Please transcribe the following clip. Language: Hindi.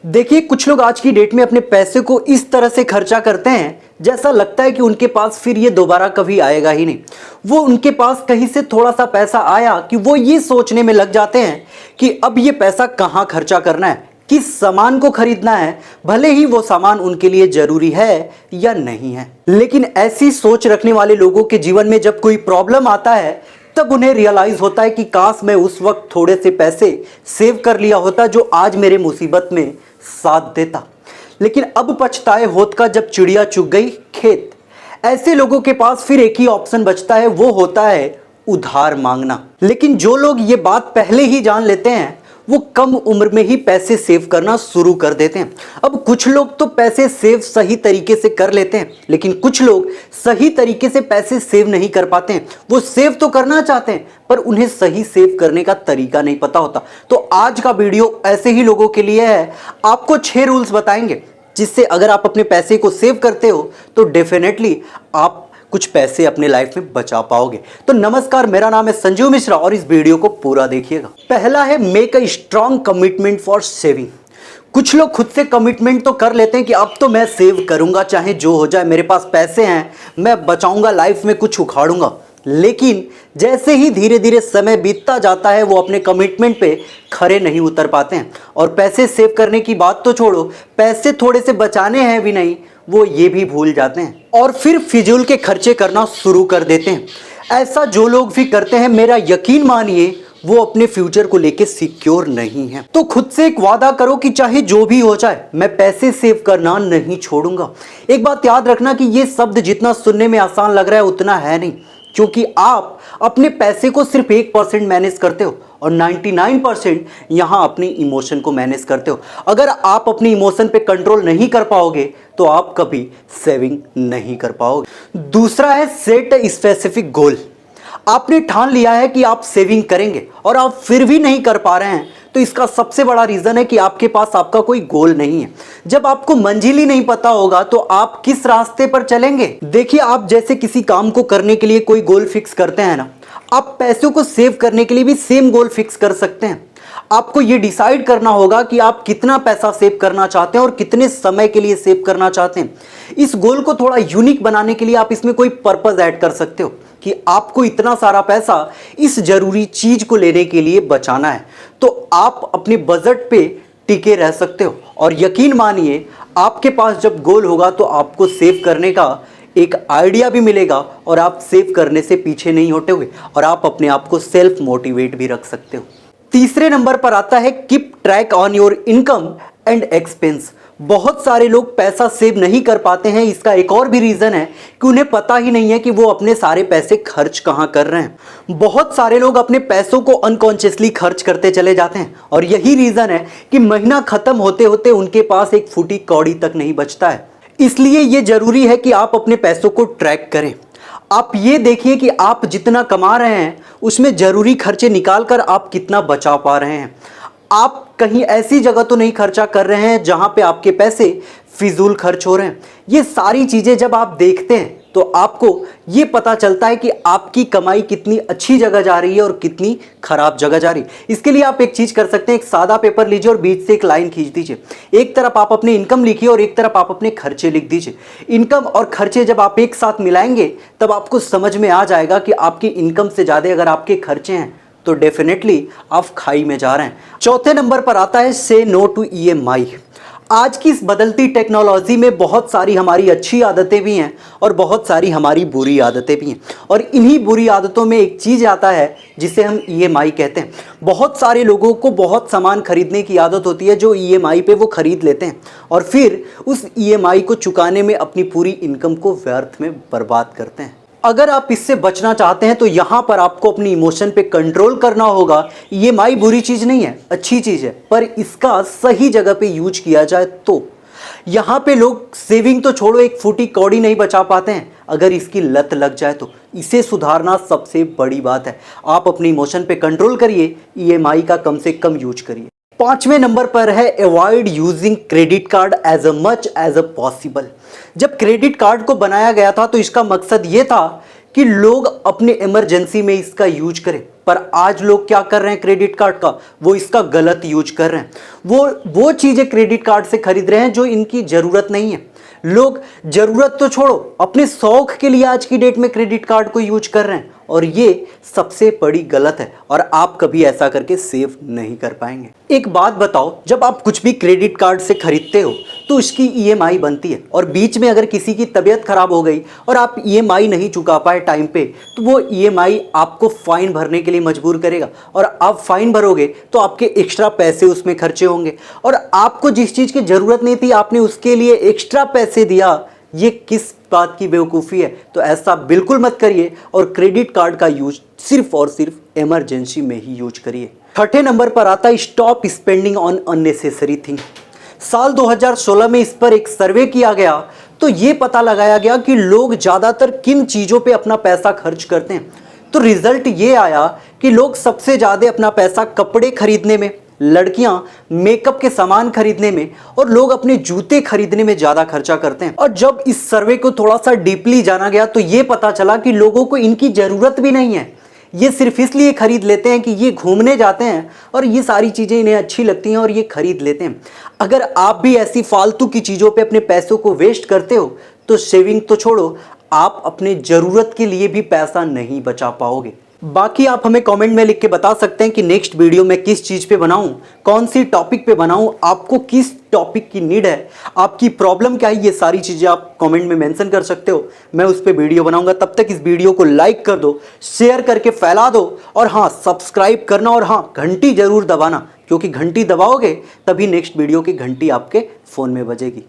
देखिए, कुछ लोग आज की डेट में अपने पैसे को इस तरह से खर्चा करते हैं जैसा लगता है कि उनके पास फिर ये दोबारा कभी आएगा ही नहीं। वो उनके पास कहीं से थोड़ा सा पैसा आया कि वो ये सोचने में लग जाते हैं कि अब ये पैसा कहाँ खर्चा करना है, किस सामान को खरीदना है, भले ही वो सामान उनके लिए जरूरी है या नहीं है। लेकिन ऐसी सोच रखने वाले लोगों के जीवन में जब कोई प्रॉब्लम आता है तब उन्हें रियलाइज होता है कि काश मैं उस वक्त थोड़े से पैसे सेव कर लिया होता जो आज मेरे मुसीबत में साथ देता। लेकिन अब पछताए होत का जब चिड़िया चुग गई खेत। ऐसे लोगों के पास फिर एक ही ऑप्शन बचता है, वो होता है उधार मांगना। लेकिन जो लोग ये बात पहले ही जान लेते हैं वो कम उम्र में ही पैसे सेव करना शुरू कर देते हैं। अब कुछ लोग तो पैसे सेव सही तरीके से कर लेते हैं, लेकिन कुछ लोग सही तरीके से पैसे सेव नहीं कर पाते हैं। वो सेव तो करना चाहते हैं पर उन्हें सही सेव करने का तरीका नहीं पता होता। तो आज का वीडियो ऐसे ही लोगों के लिए है। आपको 6 रूल्स बताएंगे जिससे अगर आप अपने पैसे को सेव करते हो तो डेफिनेटली आप कुछ पैसे अपने लाइफ में बचा पाओगे। तो नमस्कार, मेरा नाम है संजीव मिश्रा और इस वीडियो को पूरा देखिएगा। पहला है make a strong commitment for saving. कुछ लोग खुद से कमिटमेंट तो कर लेते हैं कि अब तो मैं सेव करूंगा चाहे जो हो जाए, मेरे पास पैसे हैं, मैं बचाऊंगा, लाइफ में कुछ उखाड़ूंगा। लेकिन जैसे ही धीरे धीरे समय बीतता जाता है वो अपने कमिटमेंट पे खरे नहीं उतर पाते हैं और पैसे सेव करने की बात तो छोड़ो, पैसे थोड़े से बचाने हैं भी नहीं, वो ये भी भूल जाते हैं और फिर फिजूल के खर्चे करना शुरू कर देते हैं। ऐसा जो लोग भी करते हैं, मेरा यकीन मानिए वो अपने फ्यूचर को लेके सिक्योर नहीं है। तो खुद से एक वादा करो कि चाहे जो भी हो जाए मैं पैसे सेव करना नहीं छोड़ूंगा। एक बात याद रखना कि ये शब्द जितना सुनने में आसान लग रहा है उतना है नहीं, क्योंकि आप अपने पैसे को सिर्फ 1% मैनेज करते हो और 99% यहाँ अपनी इमोशन को मैनेज करते हो। अगर आप अपनी इमोशन पे कंट्रोल नहीं कर पाओगे तो आप कभी सेविंग नहीं कर पाओगे। दूसरा है सेट अ स्पेसिफिक गोल। आपने ठान लिया है कि आप सेविंग करेंगे और आप फिर भी नहीं कर पा रहे हैं तो इसका सबसे बड़ा रीजन है कि आपके पास आपका कोई गोल नहीं है। जब आपको मंजिल ही नहीं पता होगा तो आप किस रास्ते पर चलेंगे। देखिए, आप जैसे किसी काम को करने के लिए कोई गोल फिक्स करते हैं ना, आप पैसों को सेव करने के लिए भी सेम गोल फिक्स कर सकते हैं। आपको ये डिसाइड करना होगा कि आप कितना पैसा सेव करना चाहते हैं और कितने समय के लिए सेव करना चाहते हैं। इस गोल को थोड़ा यूनिक बनाने के लिए आप इसमें कोई पर्पस ऐड कर सकते हो कि आपको इतना सारा पैसा इस जरूरी चीज को लेने के लिए बचाना है, तो आप अपने बजट पे टिके रह सकते हो। और यकीन मानिए आपके पास जब गोल होगा तो आपको सेव करने का एक आइडिया भी मिलेगा और आप सेव करने से पीछे नहीं हटोगे और आप अपने आप को सेल्फ मोटिवेट भी रख सकते हो। तीसरे नंबर पर आता है keep track on your income and expense. बहुत सारे लोग पैसा सेव नहीं कर पाते हैं। इसका एक और भी रीजन है कि उन्हें पता ही नहीं है कि वो अपने सारे पैसे खर्च कहाँ कर रहे हैं। बहुत सारे लोग अपने पैसों को अनकॉन्शियसली खर्च करते चले जाते हैं और यही रीजन है कि महीना खत्म होते होते उनके पास एक फूटी कौड़ी तक नहीं बचता है। इसलिए ये जरूरी है कि आप अपने पैसों को ट्रैक करें। आप ये देखिए कि आप जितना कमा रहे हैं उसमें जरूरी खर्चे निकालकर आप कितना बचा पा रहे हैं। आप कहीं ऐसी जगह तो नहीं खर्चा कर रहे हैं जहां पे आपके पैसे फिजूल खर्च हो रहे हैं। ये सारी चीजें जब आप देखते हैं तो आपको ये पता चलता है कि आपकी कमाई कितनी अच्छी जगह जा रही है और कितनी खराब जगह जा रही है। इसके लिए आप एक चीज कर सकते हैं, एक सादा पेपर लीजिए और बीच से एक लाइन खींच दीजिए। एक तरफ आप अपनी इनकम लिखिए और एक तरफ आप अपने खर्चे लिख दीजिए। इनकम और खर्चे जब आप एक साथ मिलाएंगे तब आपको समझ में आ जाएगा कि आपकी इनकम से ज्यादा अगर आपके खर्चे हैं तो डेफिनेटली आप खाई में जा रहे हैं। चौथे नंबर पर आता है से नो टू ईएमआई। आज की इस बदलती टेक्नोलॉजी में बहुत सारी हमारी अच्छी आदतें भी हैं और बहुत सारी हमारी बुरी आदतें भी हैं और इन्हीं बुरी आदतों में एक चीज़ आता है जिसे हम ईएमआई कहते हैं। बहुत सारे लोगों को बहुत सामान खरीदने की आदत होती है जो ईएमआई पे वो खरीद लेते हैं और फिर उस ईएमआई को चुकाने में अपनी पूरी इनकम को व्यर्थ में बर्बाद करते हैं। अगर आप इससे बचना चाहते हैं तो यहाँ पर आपको अपनी इमोशन पे कंट्रोल करना होगा। ईएमआई बुरी चीज़ नहीं है, अच्छी चीज़ है, पर इसका सही जगह पे यूज किया जाए तो। यहाँ पे लोग सेविंग तो छोड़ो, एक फूटी कौड़ी नहीं बचा पाते हैं। अगर इसकी लत लग जाए तो इसे सुधारना सबसे बड़ी बात है। आप अपनी इमोशन पे कंट्रोल करिए, ईएमआई का कम से कम यूज करिए। 5वें नंबर पर है avoid using credit card as much as possible. जब क्रेडिट कार्ड को बनाया गया था तो इसका मकसद ये था कि लोग अपने इमरजेंसी में इसका यूज करें, पर आज लोग क्या कर रहे हैं क्रेडिट कार्ड का, वो इसका गलत यूज कर रहे हैं। वो चीजें क्रेडिट कार्ड से खरीद रहे हैं जो इनकी जरूरत नहीं है। लोग जरूरत तो छोड़ो, अपने शौक के लिए आज की डेट में क्रेडिट कार्ड को यूज कर रहे हैं, और ये सबसे बड़ी गलत है और आप कभी ऐसा करके सेव नहीं कर पाएंगे। एक बात बताओ, जब आप कुछ भी क्रेडिट कार्ड से खरीदते हो तो उसकी ईएमआई बनती है, और बीच में अगर किसी की तबीयत खराब हो गई और आप ईएमआई नहीं चुका पाए टाइम पे, तो वो ईएमआई आपको फाइन भरने के लिए मजबूर करेगा, और आप फाइन भरोगे तो आपके एक्स्ट्रा पैसे उसमें खर्चे होंगे, और आपको जिस चीज़ की जरूरत नहीं थी आपने उसके लिए एक्स्ट्रा पैसे दिया। ये किस बात की बेवकूफ़ी है? तो ऐसा बिल्कुल मत करिए, और क्रेडिट कार्ड का यूज सिर्फ और सिर्फ इमरजेंसी में ही यूज करिए। छठे नंबर पर आता है stop spending on unnecessary thing. साल 2016 में इस पर एक सर्वे किया गया, तो ये पता लगाया गया कि लोग ज़्यादातर किन चीज़ों पे अपना पैसा खर्च करते हैं। तो रिजल्ट ये आया कि लोग सबसे ज़्यादा अपना पैसा कपड़े खरीदने में, लड़कियां मेकअप के सामान खरीदने में, और लोग अपने जूते खरीदने में ज़्यादा खर्चा करते हैं। और जब इस सर्वे को थोड़ा सा डीपली जाना गया तो ये पता चला कि लोगों को इनकी ज़रूरत भी नहीं है, ये सिर्फ इसलिए खरीद लेते हैं कि ये घूमने जाते हैं और ये सारी चीज़ें इन्हें अच्छी लगती हैं और ये खरीद लेते हैं। अगर आप भी ऐसी फालतू की चीज़ों पे अपने पैसों को वेस्ट करते हो तो सेविंग तो छोड़ो, आप अपने ज़रूरत के लिए भी पैसा नहीं बचा पाओगे। बाकी आप हमें कमेंट में लिख के बता सकते हैं कि नेक्स्ट वीडियो मैं किस चीज़ पे बनाऊं, कौन सी टॉपिक पे बनाऊं, आपको किस टॉपिक की नीड है, आपकी प्रॉब्लम क्या है, ये सारी चीज़ें आप कमेंट में मेंशन कर सकते हो। मैं उस पर वीडियो बनाऊंगा। तब तक इस वीडियो को लाइक कर दो, शेयर करके फैला दो, और हाँ, सब्सक्राइब करना, और हाँ, घंटी जरूर दबाना, क्योंकि घंटी दबाओगे तभी नेक्स्ट वीडियो की घंटी आपके फ़ोन में बजेगी।